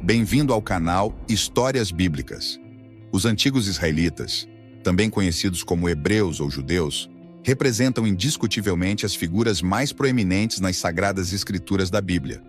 Bem-vindo ao canal Histórias Bíblicas. Os antigos israelitas, também conhecidos como hebreus ou judeus, representam indiscutivelmente as figuras mais proeminentes nas sagradas escrituras da Bíblia.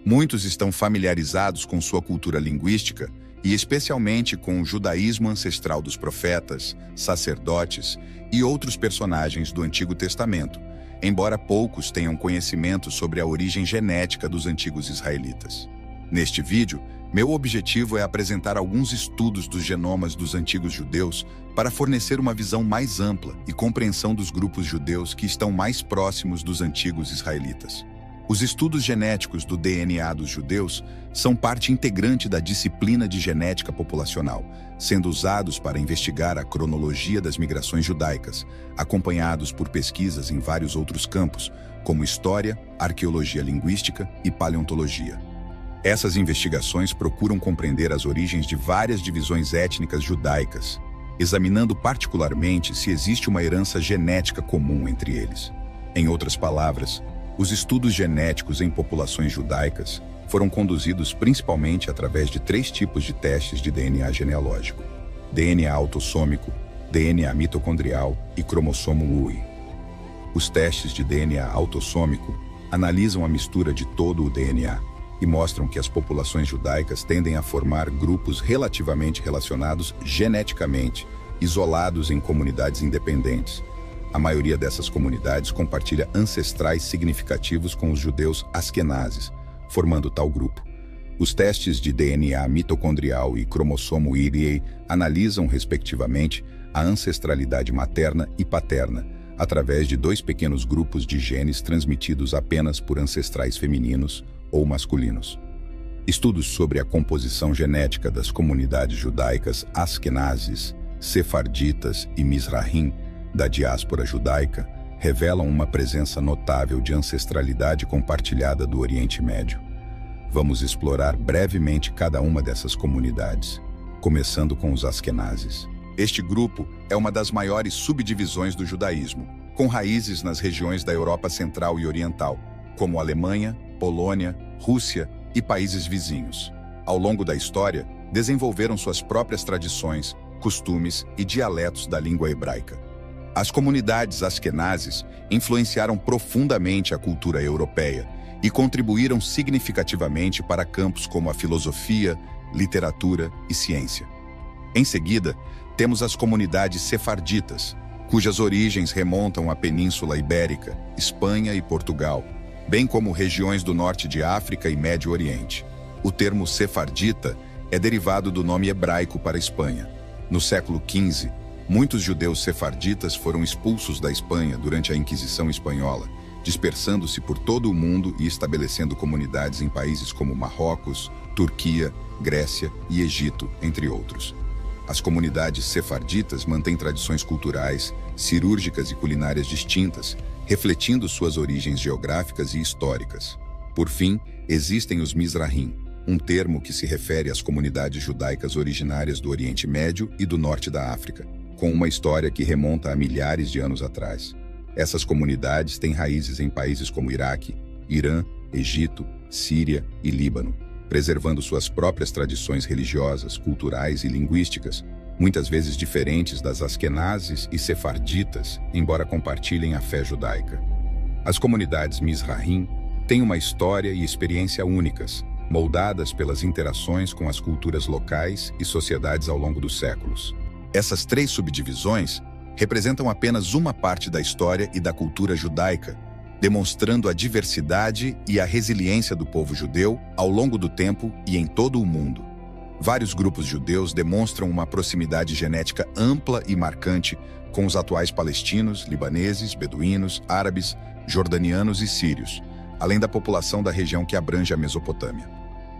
Muitos estão familiarizados com sua cultura linguística e especialmente com o judaísmo ancestral dos profetas, sacerdotes e outros personagens do Antigo Testamento, embora poucos tenham conhecimento sobre a origem genética dos antigos israelitas. Neste vídeo, meu objetivo é apresentar alguns estudos dos genomas dos antigos judeus para fornecer uma visão mais ampla e compreensão dos grupos judeus que estão mais próximos dos antigos israelitas. Os estudos genéticos do DNA dos judeus são parte integrante da disciplina de genética populacional, sendo usados para investigar a cronologia das migrações judaicas, acompanhados por pesquisas em vários outros campos, como história, arqueologia linguística e paleontologia. Essas investigações procuram compreender as origens de várias divisões étnicas judaicas, examinando particularmente se existe uma herança genética comum entre eles. Em outras palavras, os estudos genéticos em populações judaicas foram conduzidos principalmente através de 3 tipos de testes de DNA genealógico: DNA autossômico, DNA mitocondrial e cromossomo UI. Os testes de DNA autossômico analisam a mistura de todo o DNA e mostram que as populações judaicas tendem a formar grupos relativamente relacionados geneticamente, isolados em comunidades independentes. A maioria dessas comunidades compartilha ancestrais significativos com os judeus askenazes, formando tal grupo. Os testes de DNA mitocondrial e cromossomo YRI analisam, respectivamente, a ancestralidade materna e paterna, através de 2 pequenos grupos de genes transmitidos apenas por ancestrais femininos ou masculinos. Estudos sobre a composição genética das comunidades judaicas askenazes, sefarditas e mizrahim da diáspora judaica revelam uma presença notável de ancestralidade compartilhada do Oriente Médio. Vamos explorar brevemente cada uma dessas comunidades, começando com os askenazes. Este grupo é uma das maiores subdivisões do judaísmo, com raízes nas regiões da Europa Central e Oriental, como Alemanha, Polônia, Rússia e países vizinhos. Ao longo da história, desenvolveram suas próprias tradições, costumes e dialetos da língua hebraica. As comunidades askenazes influenciaram profundamente a cultura europeia e contribuíram significativamente para campos como a filosofia, literatura e ciência. Em seguida, temos as comunidades sefarditas, cujas origens remontam à Península Ibérica, Espanha e Portugal, bem como regiões do norte de África e Médio Oriente. O termo sefardita é derivado do nome hebraico para Espanha. No século XV, muitos judeus sefarditas foram expulsos da Espanha durante a Inquisição Espanhola, dispersando-se por todo o mundo e estabelecendo comunidades em países como Marrocos, Turquia, Grécia e Egito, entre outros. As comunidades sefarditas mantêm tradições culturais, cirúrgicas e culinárias distintas, refletindo suas origens geográficas e históricas. Por fim, existem os mizrahim, um termo que se refere às comunidades judaicas originárias do Oriente Médio e do norte da África, com uma história que remonta a milhares de anos atrás. Essas comunidades têm raízes em países como Iraque, Irã, Egito, Síria e Líbano, preservando suas próprias tradições religiosas, culturais e linguísticas, muitas vezes diferentes das askenazes e sefarditas, embora compartilhem a fé judaica. As comunidades mizrahim têm uma história e experiência únicas, moldadas pelas interações com as culturas locais e sociedades ao longo dos séculos. Essas 3 subdivisões representam apenas uma parte da história e da cultura judaica, demonstrando a diversidade e a resiliência do povo judeu ao longo do tempo e em todo o mundo. Vários grupos judeus demonstram uma proximidade genética ampla e marcante com os atuais palestinos, libaneses, beduínos, árabes, jordanianos e sírios, além da população da região que abrange a Mesopotâmia.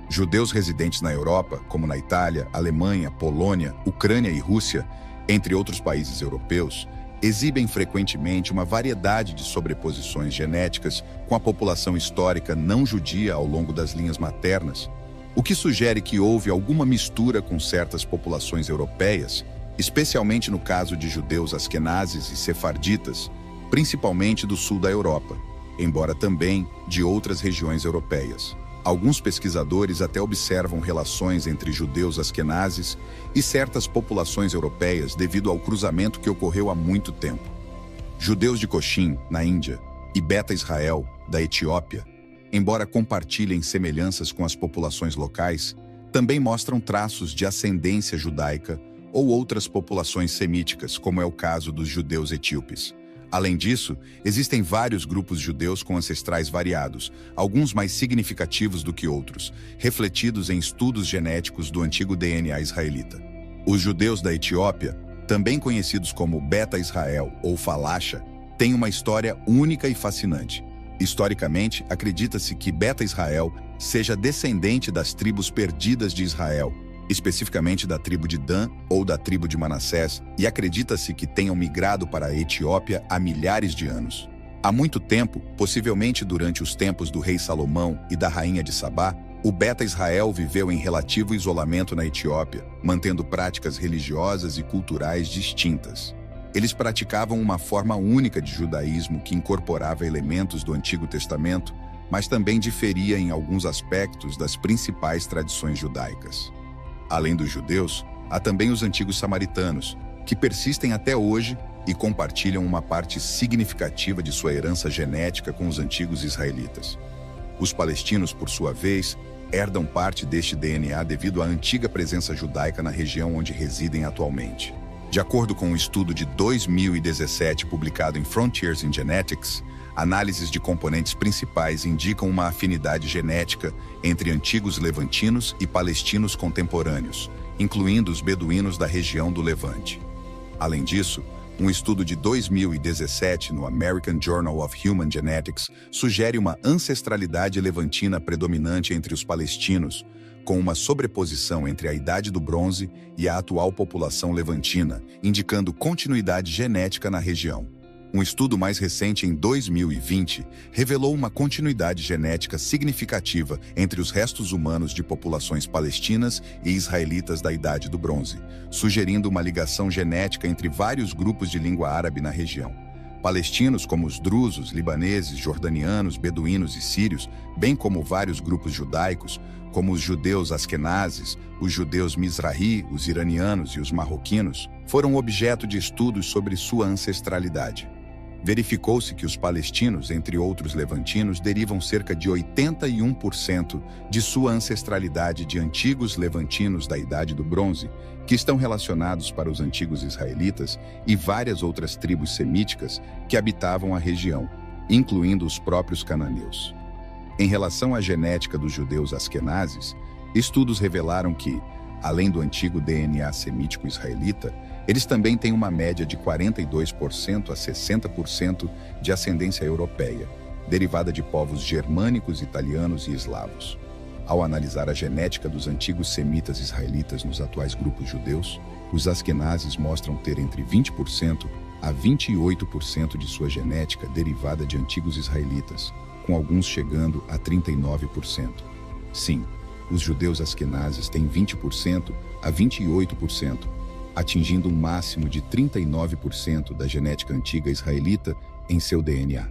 Judeus residentes na Europa, como na Itália, Alemanha, Polônia, Ucrânia e Rússia, entre outros países europeus, exibem frequentemente uma variedade de sobreposições genéticas com a população histórica não judia ao longo das linhas maternas, o que sugere que houve alguma mistura com certas populações europeias, especialmente no caso de judeus askenazes e sefarditas, principalmente do sul da Europa, embora também de outras regiões europeias. Alguns pesquisadores até observam relações entre judeus asquenazes e certas populações europeias devido ao cruzamento que ocorreu há muito tempo. Judeus de Cochin, na Índia, e Beta Israel, da Etiópia, embora compartilhem semelhanças com as populações locais, também mostram traços de ascendência judaica ou outras populações semíticas, como é o caso dos judeus etíopes. Além disso, existem vários grupos judeus com ancestrais variados, alguns mais significativos do que outros, refletidos em estudos genéticos do antigo DNA israelita. Os judeus da Etiópia, também conhecidos como Beta Israel ou Falasha, têm uma história única e fascinante. Historicamente, acredita-se que Beta Israel seja descendente das tribos perdidas de Israel, especificamente da tribo de Dan ou da tribo de Manassés, e acredita-se que tenham migrado para a Etiópia há milhares de anos. Há muito tempo, possivelmente durante os tempos do rei Salomão e da rainha de Sabá, o Beta Israel viveu em relativo isolamento na Etiópia, mantendo práticas religiosas e culturais distintas. Eles praticavam uma forma única de judaísmo que incorporava elementos do Antigo Testamento, mas também diferia em alguns aspectos das principais tradições judaicas. Além dos judeus, há também os antigos samaritanos, que persistem até hoje e compartilham uma parte significativa de sua herança genética com os antigos israelitas. Os palestinos, por sua vez, herdam parte deste DNA devido à antiga presença judaica na região onde residem atualmente. De acordo com um estudo de 2017 publicado em Frontiers in Genetics, análises de componentes principais indicam uma afinidade genética entre antigos levantinos e palestinos contemporâneos, incluindo os beduínos da região do Levante. Além disso, um estudo de 2017 no American Journal of Human Genetics sugere uma ancestralidade levantina predominante entre os palestinos, com uma sobreposição entre a Idade do Bronze e a atual população levantina, indicando continuidade genética na região. Um estudo mais recente, em 2020, revelou uma continuidade genética significativa entre os restos humanos de populações palestinas e israelitas da Idade do Bronze, sugerindo uma ligação genética entre vários grupos de língua árabe na região. Palestinos como os drusos, libaneses, jordanianos, beduínos e sírios, bem como vários grupos judaicos, como os judeus asquenazes, os judeus mizrahi, os iranianos e os marroquinos, foram objeto de estudos sobre sua ancestralidade. Verificou-se que os palestinos, entre outros levantinos, derivam cerca de 81% de sua ancestralidade de antigos levantinos da Idade do Bronze, que estão relacionados para os antigos israelitas e várias outras tribos semíticas que habitavam a região, incluindo os próprios cananeus. Em relação à genética dos judeus asquenazes, estudos revelaram que, além do antigo DNA semítico israelita, eles também têm uma média de 42% a 60% de ascendência europeia, derivada de povos germânicos, italianos e eslavos. Ao analisar a genética dos antigos semitas israelitas nos atuais grupos judeus, os asquenazes mostram ter entre 20% a 28% de sua genética derivada de antigos israelitas, com alguns chegando a 39%. Sim, os judeus asquenazes têm 20% a 28%, atingindo um máximo de 39% da genética antiga israelita em seu DNA.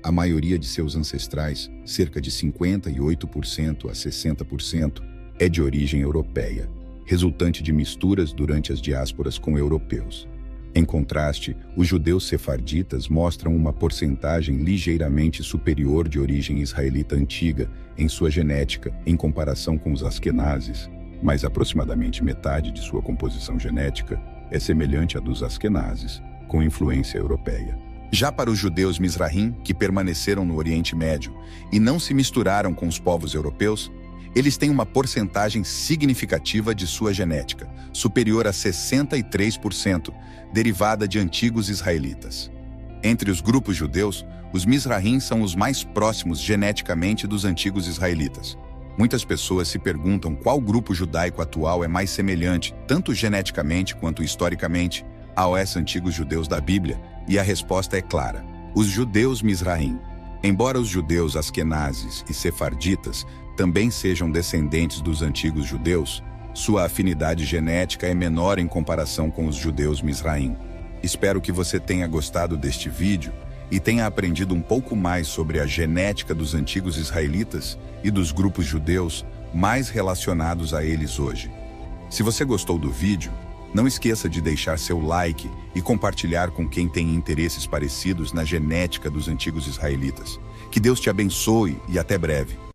A maioria de seus ancestrais, cerca de 58% a 60%, é de origem europeia, resultante de misturas durante as diásporas com europeus. Em contraste, os judeus sefarditas mostram uma porcentagem ligeiramente superior de origem israelita antiga em sua genética em comparação com os asquenazes, mas aproximadamente metade de sua composição genética é semelhante à dos asquenazes, com influência europeia. Já para os judeus mizrahim, que permaneceram no Oriente Médio e não se misturaram com os povos europeus, eles têm uma porcentagem significativa de sua genética, superior a 63%, derivada de antigos israelitas. Entre os grupos judeus, os mizrahim são os mais próximos geneticamente dos antigos israelitas. Muitas pessoas se perguntam qual grupo judaico atual é mais semelhante, tanto geneticamente quanto historicamente, aos antigos judeus da Bíblia, e a resposta é clara: os judeus mizrahim. Embora os judeus asquenazes e sefarditas também sejam descendentes dos antigos judeus, sua afinidade genética é menor em comparação com os judeus mizrahim. Espero que você tenha gostado deste vídeo e tenha aprendido um pouco mais sobre a genética dos antigos israelitas e dos grupos judeus mais relacionados a eles hoje. Se você gostou do vídeo, não esqueça de deixar seu like e compartilhar com quem tem interesses parecidos na genética dos antigos israelitas. Que Deus te abençoe e até breve.